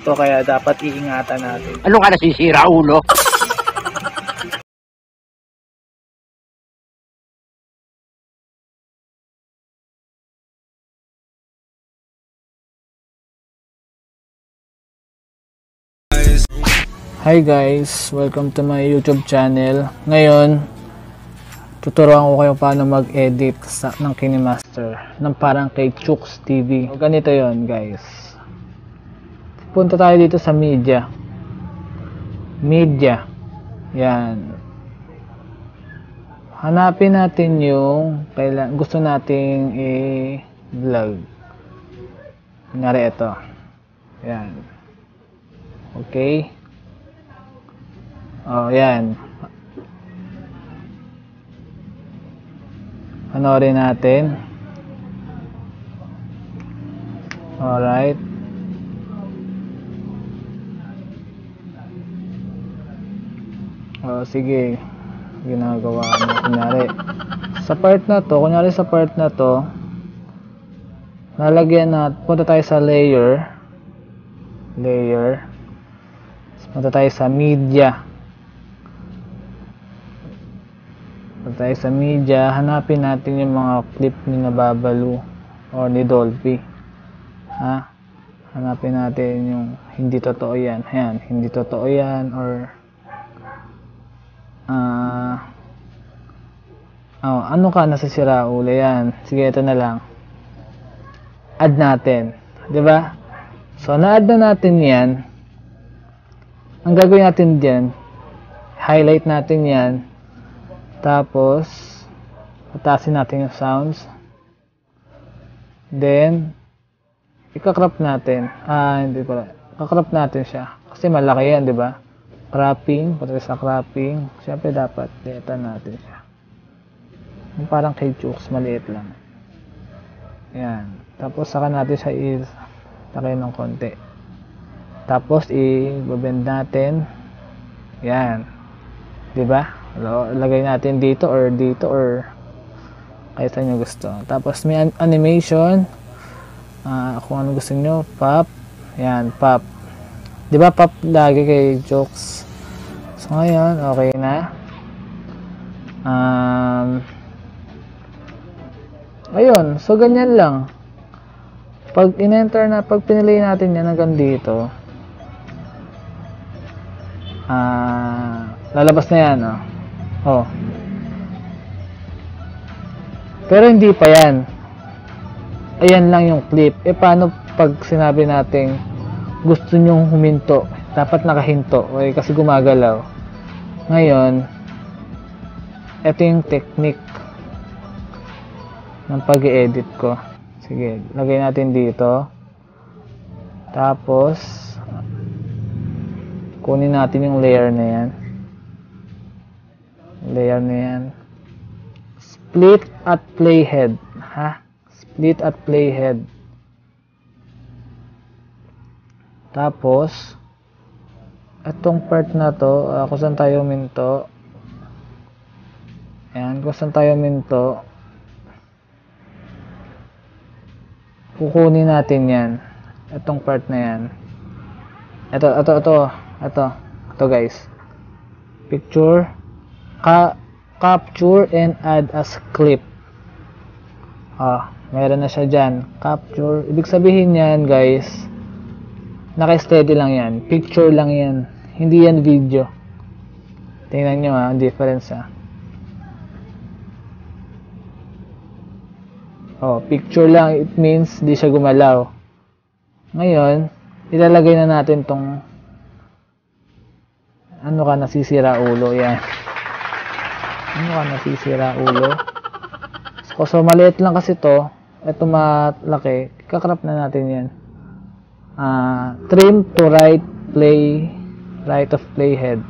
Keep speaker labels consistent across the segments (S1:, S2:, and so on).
S1: to, kaya dapat iingatan natin.
S2: Ano ka nasisira, ulo?
S1: Hi guys, welcome to my YouTube channel. Ngayon, tuturuan ko kayo paano mag-edit ng KineMaster ng parang kay Chooks TV. So, ganito yon guys. Punta tayo dito sa media. Yan. Hanapin natin yung gusto nating i-vlog. Kunyari ito. Yan. Okay. Oh, yan. Panoorin natin. Alright. Oh, sige. Ginagawa mo. Kunyari sa part na to, lalagyan na, punta tayo sa layer. Punta tayo sa media. Hanapin natin yung mga clip ni Nababalu or ni Dolphy. Hanapin natin yung hindi totoo yan. Ayan, hindi totoo yan, or ano ka nasisira ulo yan. Sige, ito na lang. Add natin. 'Di ba? So, na-add na natin yan. Ang gagawin natin diyan, highlight natin yan. Tapos, patasin natin yung sounds. Then, ika-crop natin. Hindi pala. Ika-crop natin siya. Kasi malaki yan, di ba? Cropping. Pati sa cropping. Siyempre, dapat liitan natin siya. Yung parang kay Chooks, maliit lang. Yan. Tapos, saka natin siya i-takay ng konti. Tapos, i-bend natin. Yan. Di ba? Lagay natin dito or kahit saan nyo gusto. Tapos may animation, kung ano gusto nyo. Pop. Yan, pop. Di ba pop lagi kay Chooks? So ngayon, okay na. Ayun, so ganyan lang. Pag pinili natin yan hanggang dito, lalabas na yan, oh. Pero hindi pa yan. Ayan lang yung clip. Paano pag sinabi natin gusto nyong huminto? Dapat nakahinto. Okay, kasi gumagalaw. Ngayon, ito yung technique ng pag-edit ko. Sige, lagay natin dito. Tapos, kunin natin yung layer na yan. Split at playhead. Split at playhead. Tapos, itong part na to, kung saan tayo minto. Ayan, kung saan tayo minto. Kukunin natin yan. Itong part na yan. Ito guys. Picture. Capture and add as clip. Meron na siya dyan. Capture. Ibig sabihin yan guys, naka-steady lang yan. Picture lang yan. Hindi yan video. Tingnan nyo ang difference picture lang. It means di siya gumalaw. Ngayon, ilalagay na natin tong ano ka nasisira ulo. Yan. Ano ka nasisira ulo? So maliit lang kasi to. Ito malaki. Kakrap na natin yan. Trim to right of playhead.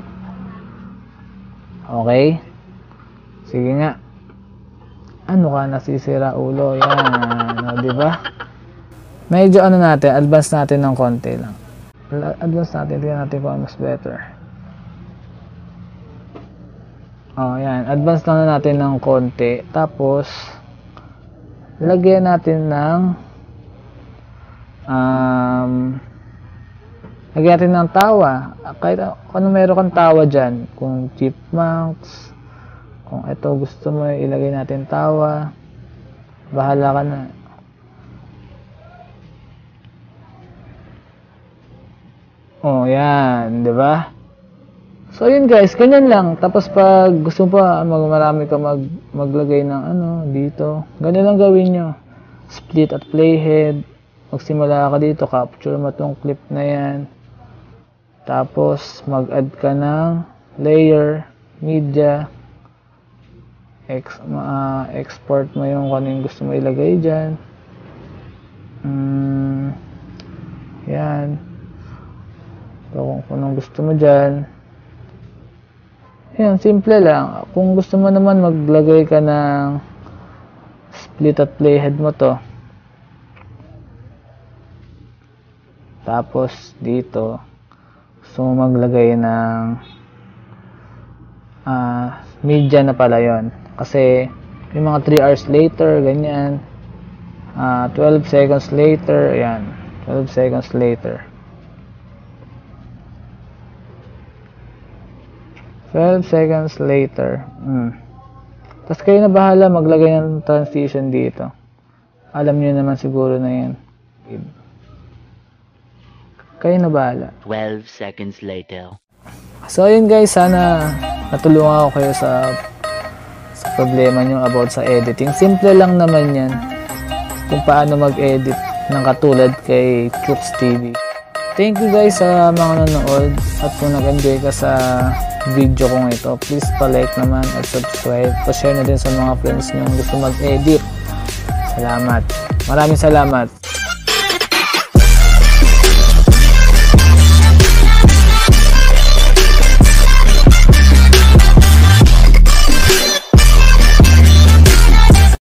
S1: Okay? Sige nga. Ano ka nasisira ulo? Yan. Diba? Medyo natin, advance natin ng konti lang. Advance natin. Tingnan natin kung mas better. Yan. Advance lang na natin ng konti. Tapos, lagyan natin ng Lagyan natin ng tawa. Kahit ano meron kang tawa dyan. Kung chipmunks, kung ito gusto mo ilagay natin tawa, bahala ka na. Oh, yan, 'di ba? So yun guys, ganyan lang. Tapos pag gusto mo pa marami ka maglagay ng dito, ganyan lang gawin nyo. Split at playhead. Magsimula ka dito, capture mo tong clip na yan. Tapos mag-add ka ng layer, media, export mo yung kung yung gusto mo ilagay dyan. Yan. So, kung anong gusto mo dyan. Yan, simple lang. Kung gusto mo naman maglagay ka ng split at playhead mo to. Tapos dito gusto mo maglagay ng media na pala yon. Kasi yung mga 3 hours later, ganyan. 12 seconds later, ayan. 12 seconds later. 12 seconds later. Tapos kayo na bahala maglagay ng transition dito. Alam niyo naman siguro na yan. Kayo na bahala.
S2: 12 seconds later.
S1: So ayun guys, sana natulungan ako kayo sa problema nyo about sa editing. Simple lang naman yan. Kung paano mag-edit ng katulad kay Chooks TV. Thank you guys sa mga nanonood. At kung nag-enjoy ka sa video kong ito, please pa-like naman at subscribe. Pa-share na din sa mga friends nyo gusto mag-edit. Salamat. Maraming salamat.